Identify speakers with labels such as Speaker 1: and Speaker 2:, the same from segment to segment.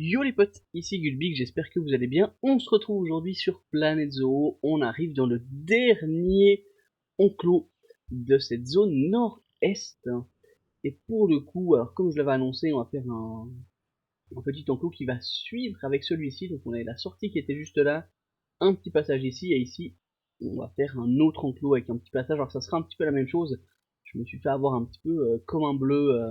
Speaker 1: Yo les potes, ici Gulbig, j'espère que vous allez bien. On se retrouve aujourd'hui sur Planète Zoo. On arrive dans le dernier enclos de cette zone nord-est. Et pour le coup, alors comme je l'avais annoncé, on va faire un petit enclos qui va suivre avec celui-ci. Donc on a la sortie qui était juste là, un petit passage ici, et ici on va faire un autre enclos avec un petit passage. Alors ça sera un petit peu la même chose. Je me suis fait avoir un petit peu comme un bleu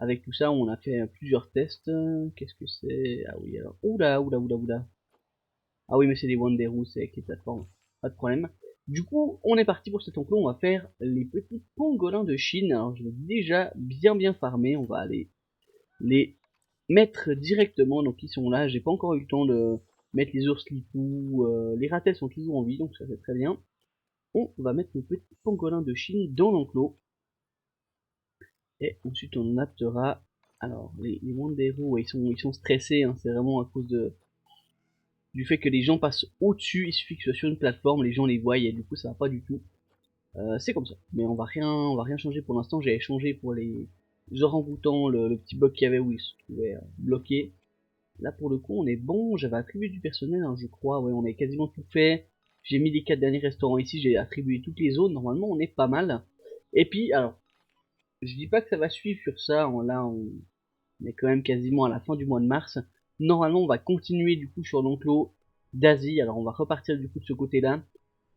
Speaker 1: avec tout ça. On a fait plusieurs tests. Qu'est-ce que c'est? Ah oui, alors. Oula, oula, oula, oula. Ah oui, mais c'est des Wanderoo, c'est avec les plateformes. Pas de problème. Du coup, on est parti pour cet enclos. On va faire les petits pangolins de Chine. Alors je l'ai déjà bien farmé. On va aller les mettre directement. Donc ils sont là. J'ai pas encore eu le temps de mettre les ours lipou. Les ratels sont toujours en vie, donc ça fait très bien. On va mettre nos petits pangolins de Chine dans l'enclos. Et ensuite on adaptera. Alors les Wanderoo, ils sont stressés, hein, c'est vraiment à cause du fait que les gens passent au-dessus. Il suffit que ce soit sur une plateforme, les gens les voient et du coup ça va pas du tout. C'est comme ça. Mais on va rien changer pour l'instant. J'ai changé pour les orang-outans le petit bug qu'il y avait où ils se trouvaient bloqués. Là pour le coup on est bon. J'avais attribué du personnel, hein, je crois. Ouais, on a quasiment tout fait. J'ai mis les 4 derniers restaurants ici. J'ai attribué toutes les zones. Normalement on est pas mal. Et puis alors, je dis pas que ça va suivre sur ça. Là on est quand même quasiment à la fin du mois de mars. Normalement, on va continuer du coup sur l'enclos d'Asie. Alors, on va repartir du coup de ce côté-là.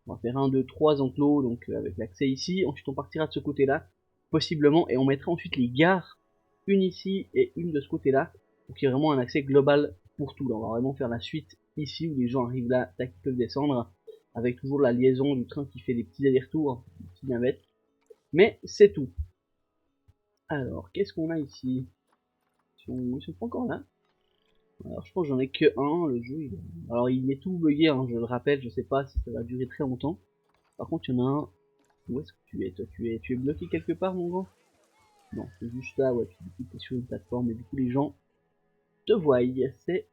Speaker 1: On va faire 1, 2, 3 enclos, donc avec l'accès ici. Ensuite, on partira de ce côté-là, possiblement, et on mettra ensuite les gares, une ici et une de ce côté-là. Donc, il y a vraiment un accès global pour tout. Là, on va vraiment faire la suite ici, où les gens arrivent là, tac, ils peuvent descendre, avec toujours la liaison du train qui fait des petits allers-retours, des petits navettes. Mais c'est tout. Alors, qu'est-ce qu'on a ici? Ils sont pas encore là. Alors je pense que j'en ai que un, le jeu. Alors il est tout bugué, hein, je le rappelle, je sais pas si ça va durer très longtemps. Par contre il y en a un. Où est-ce que tu es toi tu es bloqué quelque part mon grand? Non, c'est juste là, ouais, tu es sur une plateforme et du coup les gens te voient. C'est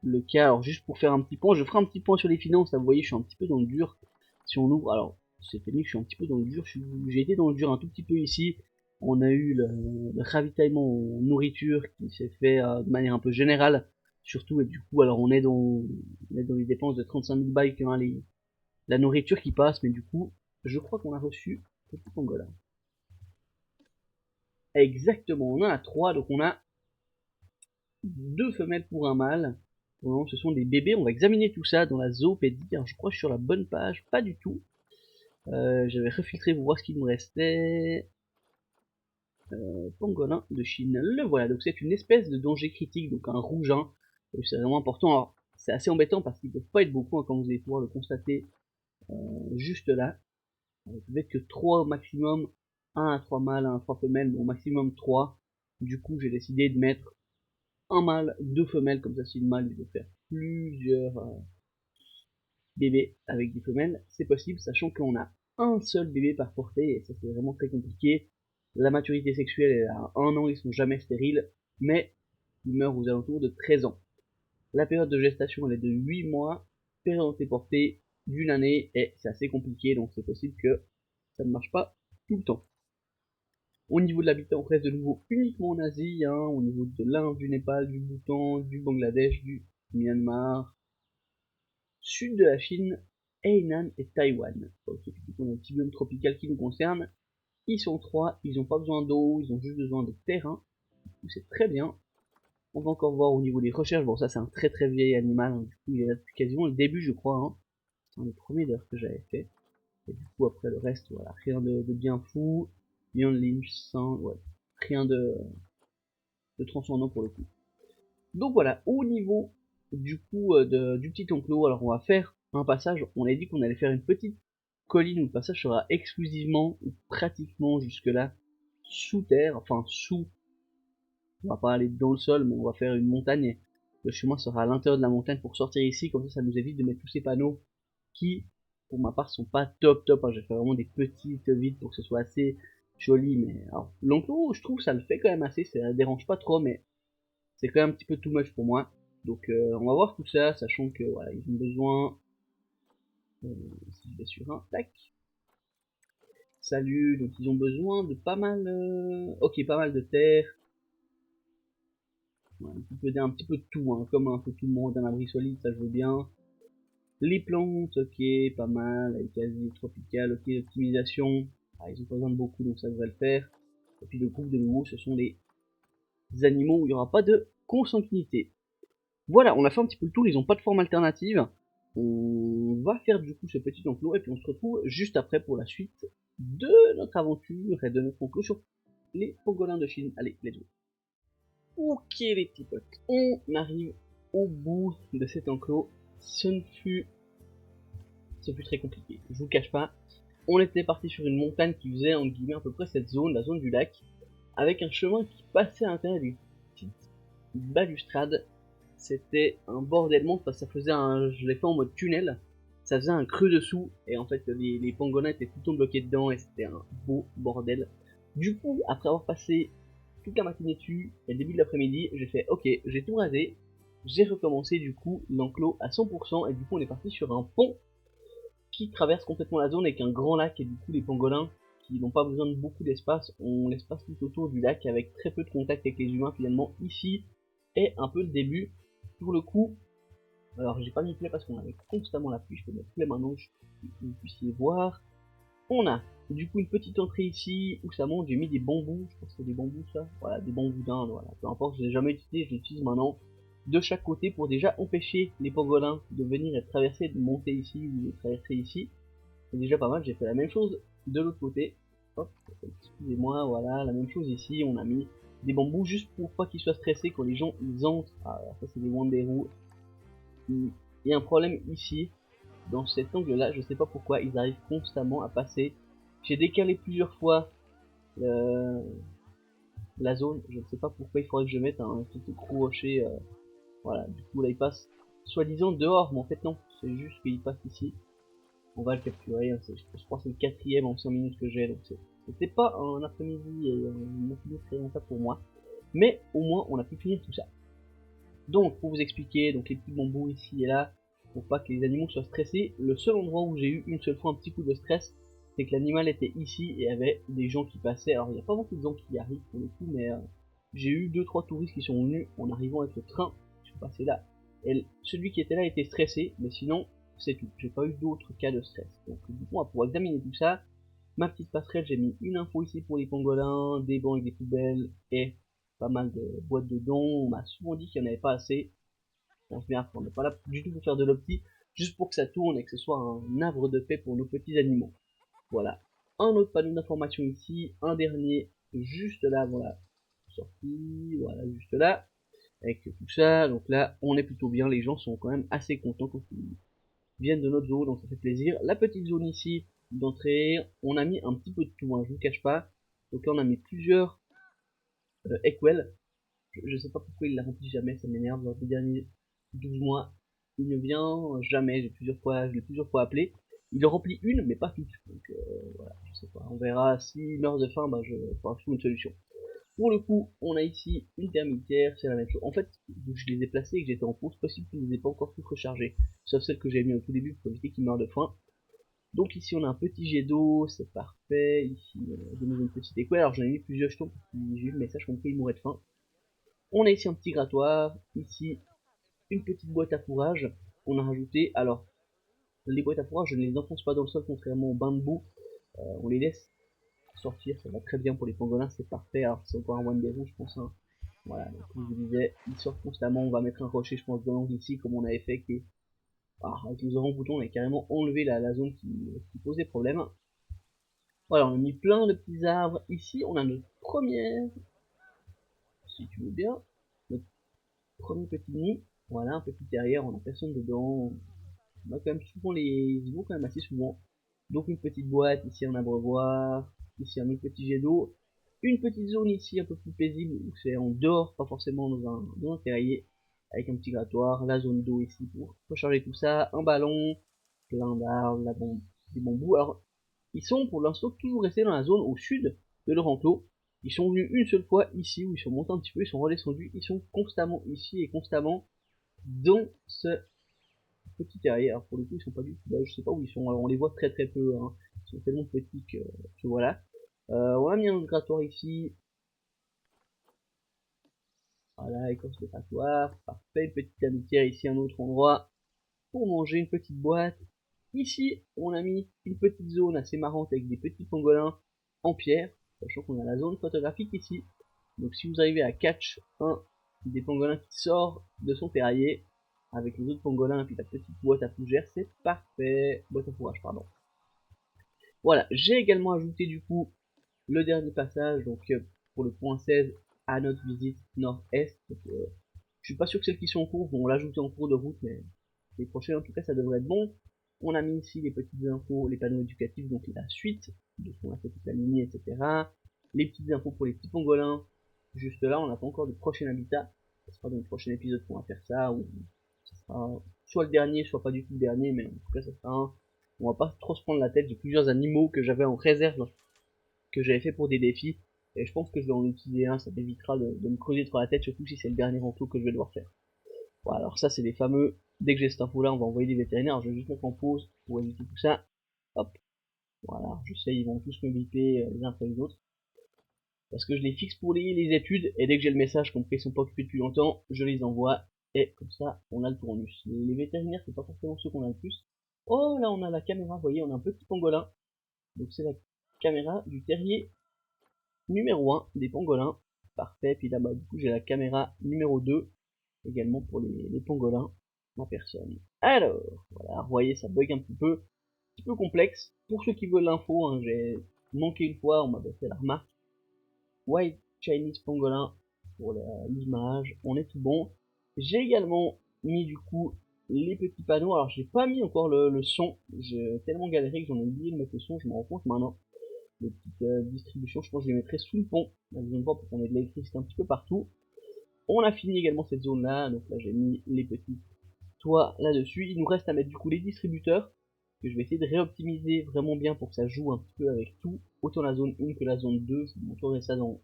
Speaker 1: le cas. Alors juste pour faire un petit point, je ferai un petit point sur les finances, là vous voyez je suis un petit peu dans le dur. Si on ouvre, alors c'était mieux que je suis un petit peu dans le dur, j'ai été dans le dur un tout petit peu ici. On a eu le ravitaillement en nourriture qui s'est fait de manière un peu générale, surtout, et du coup, alors on est dans les dépenses de 35 000 balles, hein, la nourriture qui passe, mais du coup, je crois qu'on a reçu petit pangolin. Exactement, on en a 3, donc on a 2 femelles pour un mâle. Bon, ce sont des bébés, on va examiner tout ça dans la zoopédie. Alors, je crois que je suis sur la bonne page, pas du tout. J'avais refiltré pour voir ce qu'il nous restait. Pangolin de Chine, le voilà. Donc c'est une espèce de danger critique, donc un rougein. C'est vraiment important. Alors, c'est assez embêtant parce qu'ils ne peuvent pas être beaucoup, hein, comme vous allez pouvoir le constater juste là. Il peut être que 3 au maximum, 1 à 3 mâles, 1 à 3 femelles, mais au maximum 3. Du coup, j'ai décidé de mettre un mâle, 2 femelles, comme ça si le mâle il veut faire plusieurs bébés avec des femelles, c'est possible, sachant qu'on a un seul bébé par portée, et ça c'est vraiment très compliqué. La maturité sexuelle est à 1 an, ils sont jamais stériles, mais ils meurent aux alentours de 13 ans. La période de gestation elle est de 8 mois, période de portée d'une année, et c'est assez compliqué, donc c'est possible que ça ne marche pas tout le temps. Au niveau de l'habitat, on reste de nouveau uniquement en Asie, hein, au niveau de l'Inde, du Népal, du Bhoutan, du Bangladesh, du Myanmar, sud de la Chine, Hainan et Taïwan. Ok, on a un petit biome tropical qui nous concerne. Ils sont 3, ils n'ont pas besoin d'eau, ils ont juste besoin de terrain. C'est très bien. On va encore voir au niveau des recherches. Bon, ça c'est un très vieil animal, hein. Du coup il est là depuis quasiment le début, je crois, hein. C'est un des premiers d'ailleurs que j'avais fait. Et du coup après le reste, voilà, rien de bien fou. Beyond Lynch, sans, ouais, rien de transcendant pour le coup. Donc voilà, au niveau du coup du petit enclos, alors on va faire un passage, on a dit qu'on allait faire une petite colline où le passage sera exclusivement ou pratiquement jusque là sous terre, enfin sous, on va pas aller dans le sol, mais on va faire une montagne. Le chemin sera à l'intérieur de la montagne pour sortir ici, comme ça nous évite de mettre tous ces panneaux qui, pour ma part, sont pas top, hein. J'ai fait vraiment des petites vides pour que ce soit assez joli, mais alors l'enclos, je trouve ça le fait quand même assez, ça dérange pas trop, mais c'est quand même un petit peu too much pour moi. Donc on va voir tout ça, sachant que voilà, ils ont besoin. Si je vais sur un, tac. Salut, donc ils ont besoin de pas mal. Ok, pas mal de terre. Voilà, un petit peu de tout, hein, comme un peu tout le monde, un abri solide, ça je veux bien. Les plantes, ok, pas mal, avec quasi tropical, ok, l'optimisation, ils ont pas besoin de beaucoup donc ça devrait le faire. Et puis le groupe de nouveau, ce sont les animaux où il n'y aura pas de consanguinité. Voilà, on a fait un petit peu le tour, ils n'ont pas de forme alternative. On va faire du coup ce petit enclos et puis on se retrouve juste après pour la suite de notre aventure et de notre enclos sur les pangolins de Chine. Allez, let's go. Ok les petits potes, on arrive au bout de cet enclos. Ce fut très compliqué, je vous le cache pas. On était parti sur une montagne qui faisait en guillemets à peu près cette zone, la zone du lac, avec un chemin qui passait à l'intérieur d'une petite balustrade. C'était un bordel monstre parce que ça faisait je l'ai fait en mode tunnel, ça faisait un creux dessous et en fait les pangolins étaient tout le temps bloqués dedans et c'était un beau bordel. Du coup, après avoir passé toute la matinée dessus et le début de l'après-midi, j'ai fait ok, j'ai tout rasé, j'ai recommencé du coup l'enclos à 100% et du coup on est parti sur un pont qui traverse complètement la zone avec un grand lac et du coup les pangolins qui n'ont pas besoin de beaucoup d'espace ont l'espace tout autour du lac avec très peu de contact avec les humains finalement. Ici est un peu le début. Pour le coup, alors j'ai pas mis play parce qu'on avait constamment la pluie, je peux mettre play maintenant que vous puissiez voir. On a du coup une petite entrée ici où ça monte, j'ai mis des bambous, je pense que c'est des bambous ça, voilà, des bambous d'Inde, voilà, peu importe, je l'ai jamais utilisé, je l'utilise maintenant de chaque côté pour déjà empêcher les pangolins de venir et de traverser, de monter ici ou de traverser ici. C'est déjà pas mal, j'ai fait la même chose de l'autre côté. Hop, excusez-moi, voilà, la même chose ici, on a mis des bambous juste pour pas qu'ils soient stressés quand les gens ils entrent. Ah, ça c'est des Wanderoo. Il y a un problème ici, dans cet angle là, je sais pas pourquoi, ils arrivent constamment à passer. J'ai décalé plusieurs fois la zone, je ne sais pas pourquoi, il faudrait que je mette un petit gros rocher. Voilà, du coup là il passe soi-disant dehors, mais en fait non, c'est juste qu'il passe ici. On va le capturer, hein, je crois que c'est le quatrième en 5 minutes que j'ai, donc c'était pas un après-midi et une matinée très rentable pour moi, mais au moins on a pu finir tout ça. Donc pour vous expliquer, donc les petits bambous ici et là, pour pas que les animaux soient stressés, le seul endroit où j'ai eu une seule fois un petit coup de stress, c'est que l'animal était ici et avait des gens qui passaient, alors il n'y a pas beaucoup de gens qui arrivent pour le coup, mais j'ai eu 2-3 touristes qui sont venus en arrivant avec le train, qui sont passés là, et celui qui était là était stressé, mais sinon c'est tout, j'ai pas eu d'autres cas de stress. Donc du coup on va pouvoir examiner tout ça. Ma petite passerelle, j'ai mis une info ici pour les pangolins, des bancs avec des poubelles et pas mal de boîtes de dons. On m'a souvent dit qu'il n'y en avait pas assez. On se bien, on n'est pas là du tout pour faire de l'opti, juste pour que ça tourne et que ce soit un havre de paix pour nos petits animaux. Voilà. Un autre panneau d'information ici, un dernier juste là, voilà. Sorti, voilà, juste là. Avec tout ça, donc là, on est plutôt bien, les gens sont quand même assez contents quand ils viennent de notre zone, donc ça fait plaisir. La petite zone ici d'entrée, on a mis un petit peu de tout, hein, je vous cache pas. Donc là, on a mis plusieurs Equel. Je sais pas pourquoi il la remplit jamais, ça m'énerve. Lors des derniers 12 mois, il ne vient jamais, je l'ai plusieurs fois appelé. Il en remplit une, mais pas toutes. Donc voilà, je sais pas, on verra. S'il meurt de faim, bah je ferai trouver une solution. Pour le coup, on a ici une thermitière, c'est la même chose. En fait, je les ai placés et que j'étais en pause, possible qu'ils ne les aient pas encore toutes rechargées. Sauf celle que j'ai mis au tout début pour éviter qu'ils meurent de faim. Donc ici on a un petit jet d'eau, c'est parfait. Ici de nouveau une petite école. Alors j'en ai mis plusieurs jetons parce que j'ai eu le message comme quoi il mourrait de faim. On a ici un petit grattoir, ici une petite boîte à fourrage. On a rajouté, alors les boîtes à fourrage je ne les enfonce pas dans le sol contrairement au bain de boue. On les laisse sortir, ça va très bien pour les pangolins, c'est parfait. Alors c'est encore un one des roues je pense. Hein. Voilà, donc comme je vous disais, ils sortent constamment. On va mettre un rocher je pense dans ici comme on avait fait qui avec les orang-boutons, on a carrément enlevé la zone qui posait problème. Voilà, on a mis plein de petits arbres. Ici, on a notre première, si tu veux bien, notre premier petit nid. Voilà, un petit terrier, on a personne dedans. On a quand même souvent ils vont quand même assez souvent. Donc une petite boîte, ici un abreuvoir, ici un autre petit jet d'eau. Une petite zone ici un peu plus paisible où c'est en dehors, pas forcément dans un terrier, avec un petit grattoir, la zone d'eau ici pour recharger tout ça, un ballon, plein d'arbres, des bambous. Alors, ils sont pour l'instant toujours restés dans la zone au sud de leur enclos. Ils sont venus une seule fois ici où ils sont montés un petit peu, ils sont redescendus, ils sont constamment ici et constamment dans ce petit terrier. Alors pour le coup ils sont pas du tout là, je sais pas où ils sont, alors on les voit très très peu, hein. Ils sont tellement petits que voilà. On a mis un grattoir ici. Voilà, écorce de patoir, parfait, une petite amitière ici, un autre endroit pour manger, une petite boîte. Ici, on a mis une petite zone assez marrante avec des petits pangolins en pierre, sachant qu'on a la zone photographique ici. Donc si vous arrivez à catch un des pangolins qui sort de son terrier, avec les autres pangolins et puis la petite boîte à fougères, c'est parfait. Boîte à fourrage, pardon. Voilà, j'ai également ajouté du coup le dernier passage, donc pour le point 16 à notre visite nord-est. Je suis pas sûr que celles qui sont en cours vont l'ajouter en cours de route, mais les prochaines en tout cas ça devrait être bon. On a mis ici les petites infos, les panneaux éducatifs, donc la suite de ce qu'on a fait toute la lignée, etc. Les petites infos pour les petits pangolins, juste là, on n'a pas encore de prochain habitat. Ce sera dans le prochain épisode qu'on va faire ça, ou ce sera soit le dernier, soit pas du tout le dernier, mais en tout cas ça sera un. On va pas trop se prendre la tête, j'ai plusieurs animaux que j'avais en réserve, que j'avais fait pour des défis, et je pense que je vais en utiliser un, ça m'évitera de me creuser trop la tête, surtout si c'est le dernier enclos que je vais devoir faire. Voilà, alors ça c'est les fameux, dès que j'ai cette info là, on va envoyer des vétérinaires, je vais juste mettre en pause pour éviter tout ça. Hop, voilà, je sais, ils vont tous me biper les uns après les autres. Parce que je les fixe pour les études, et dès que j'ai le message comme qu'ils sont pas occupés depuis longtemps, je les envoie, et comme ça, on a le tournus. Les vétérinaires, c'est pas forcément ceux qu'on a le plus. Oh, là on a la caméra, vous voyez, on a un petit pangolin. Donc c'est la caméra du terrier numéro 1 des pangolins. Parfait, puis là-bas, du coup, j'ai la caméra numéro 2, également pour les pangolins en personne. Alors, voilà, vous voyez, ça bug un petit peu complexe. Pour ceux qui veulent l'info, hein, j'ai manqué une fois, on m'avait fait la remarque. White Chinese Pangolin pour l'image, on est tout bon. J'ai également mis du coup les petits panneaux, alors j'ai pas mis encore le son, j'ai tellement galéré que j'en ai oublié de mettre le son, je me rends compte maintenant. Les petites distributions, je pense que je les mettrai sous le pont, la deuxième fois pour qu'on ait de l'électricité un petit peu partout. On a fini également cette zone là, donc là j'ai mis les petits toits là-dessus. Il nous reste à mettre du coup les distributeurs, que je vais essayer de réoptimiser vraiment bien pour que ça joue un petit peu avec tout, autant la zone 1 que la zone 2, je vous montrerai ça dans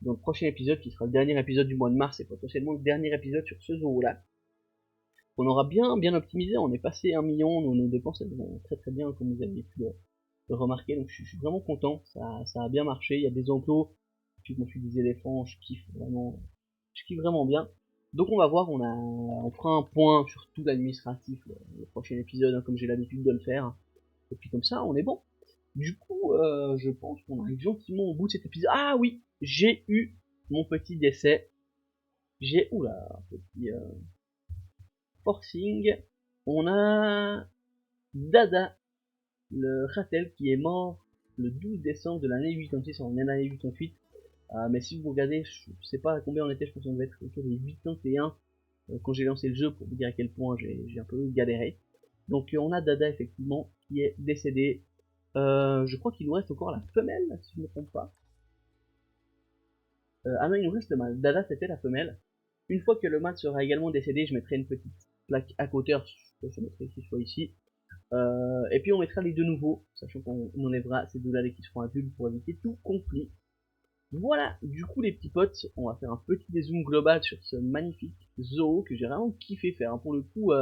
Speaker 1: le prochain épisode, qui sera le dernier épisode du mois de mars, et potentiellement le dernier épisode sur ce zoo là. On aura bien optimisé, on est passé 1 million, nos dépenses elles vont très très bien comme vous avez pu le remarquer, donc je suis vraiment content, ça a bien marché, il y a des enclos, puis je me suis des éléphants, je kiffe vraiment bien. Donc on va voir, on fera un point sur tout l'administratif le prochain épisode, hein, comme j'ai l'habitude de le faire, et puis comme ça on est bon. Du coup, je pense qu'on arrive gentiment au bout de cet épisode. Ah oui, j'ai eu mon petit décès. Oula, un petit forcing. On a Dada, le ratel qui est mort le 12 décembre de l'année 86, en l'année 88. Mais si vous regardez, je sais pas à combien on était, je pense qu'on devait être autour des 81 quand j'ai lancé le jeu, pour vous dire à quel point j'ai un peu galéré. Donc on a Dada effectivement qui est décédé. Je crois qu'il nous reste encore la femelle, si je ne me trompe pas. Ah non, il nous reste le mâle. Dada, c'était la femelle. Une fois que le mâle sera également décédé, je mettrai une petite plaque à côté, je mettrai ici, soit ici. Et puis on mettra les deux nouveaux, sachant qu'on enlèvera ces deux-là qui seront adultes pour éviter tout conflit. Voilà, du coup les petits potes, on va faire un petit dézoom global sur ce magnifique zoo que j'ai vraiment kiffé faire. Hein. Pour le coup,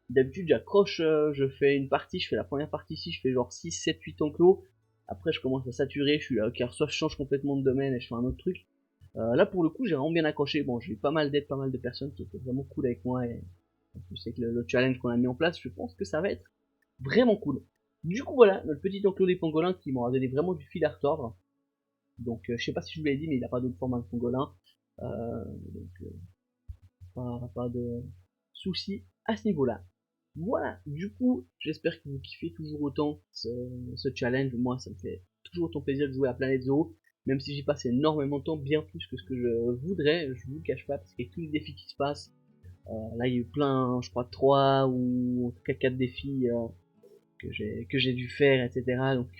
Speaker 1: d'habitude j'accroche, je fais une partie, je fais la première partie ici, je fais genre 6, 7, 8 enclos. Après je commence à saturer, je suis là, ok, soit je change complètement de domaine et je fais un autre truc. Là pour le coup j'ai vraiment bien accroché, bon j'ai eu pas mal d'aide, pas mal de personnes qui étaient vraiment cool avec moi et en plus avec le challenge qu'on a mis en place, je pense que ça va être vraiment cool. Du coup voilà, notre petit enclos des pangolins qui m'aura donné vraiment du fil à retordre. Donc je sais pas si je vous l'ai dit mais il n'a pas d'autre format de pangolin. Donc pas de soucis à ce niveau là. Voilà, du coup, j'espère que vous kiffez toujours autant ce challenge. Moi, ça me fait toujours autant plaisir de jouer à Planète Zoo, même si j'y passe énormément de temps, bien plus que ce que je voudrais, je vous le cache pas, parce qu'avec tous les défis qui se passent, là il y a eu plein, je crois 3 ou en tout cas 4 défis que j'ai dû faire, etc. Donc,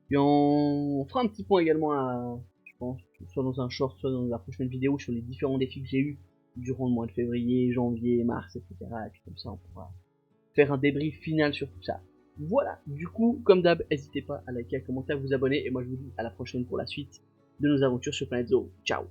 Speaker 1: puis on fera un petit point également, je pense, soit dans un short, soit dans la prochaine vidéo, sur les différents défis que j'ai eu durant le mois de février, janvier, mars, etc. Et puis comme ça, on pourra faire un débrief final sur tout ça. Voilà, du coup, comme d'hab, n'hésitez pas à liker, à commenter, à vous abonner, et moi je vous dis à la prochaine pour la suite de nos aventures sur Planète Zoo. Ciao!